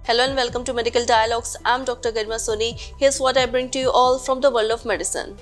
Hello and welcome to Medical Dialogues. I'm Dr. Garima Soni. Here's what I bring to you all from the world of medicine.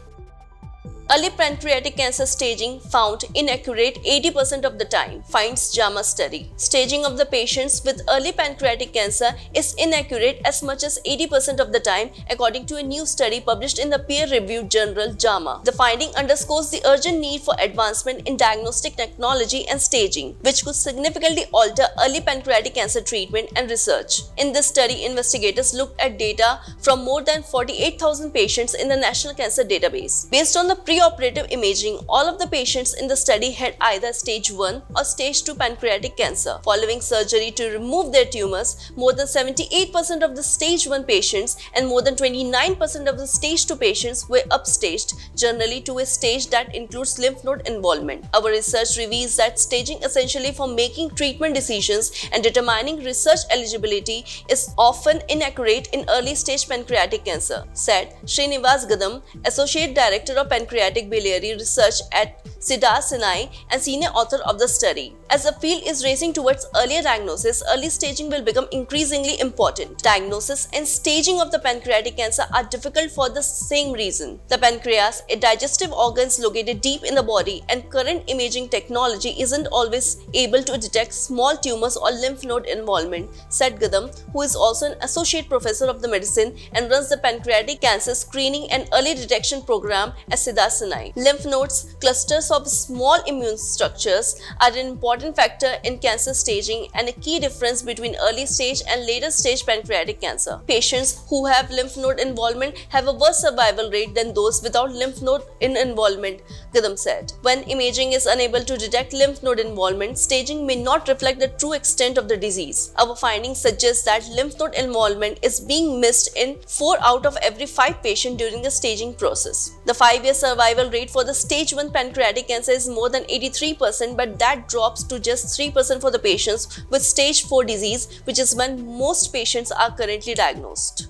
Early pancreatic cancer staging found inaccurate 80% of the time, finds JAMA study. Staging of the patients with early pancreatic cancer is inaccurate as much as 80% of the time, according to a new study published in the peer-reviewed journal JAMA. The finding underscores the urgent need for advancement in diagnostic technology and staging, which could significantly alter early pancreatic cancer treatment and research. In this study, investigators looked at data from more than 48,000 patients in the National Cancer Database. Based on the pre-operative imaging, all of the patients in the study had either stage 1 or stage 2 pancreatic cancer. Following surgery to remove their tumors, more than 78% of the stage 1 patients and more than 29% of the stage 2 patients were upstaged, generally to a stage that includes lymph node involvement. Our research reveals that staging essentially for making treatment decisions and determining research eligibility is often inaccurate in early stage pancreatic cancer, said Srinivas Gadam, Associate Director of Pancreatic Biliary Research at Siddharth Sinai and senior author of the study. As the field is racing towards earlier diagnosis, early staging will become increasingly important. Diagnosis and staging of the pancreatic cancer are difficult for the same reason. The pancreas, a digestive organ located deep in the body, and current imaging technology isn't always able to detect small tumors or lymph node involvement, said Gadam, who is also an associate professor of the medicine and runs the pancreatic cancer screening and early detection program at Siddharth Sinai. Lymph nodes, clusters of small immune structures, are an important factor in cancer staging and a key difference between early stage and later stage pancreatic cancer. Patients who have lymph node involvement have a worse survival rate than those without lymph node involvement, Gadam said. When imaging is unable to detect lymph node involvement, staging may not reflect the true extent of the disease. Our findings suggest that lymph node involvement is being missed in 4 out of every 5 patients during the staging process. The 5-year survival rate for the stage 1 pancreatic cancer is more than 83%, but that drops to just 3% for the patients with stage 4 disease, which is when most patients are currently diagnosed.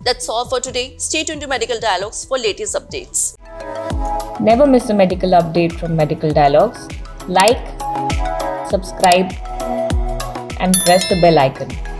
That's all for today. Stay tuned to Medical Dialogues for latest updates. Never miss a medical update from Medical Dialogues. Like, subscribe, and press the bell icon.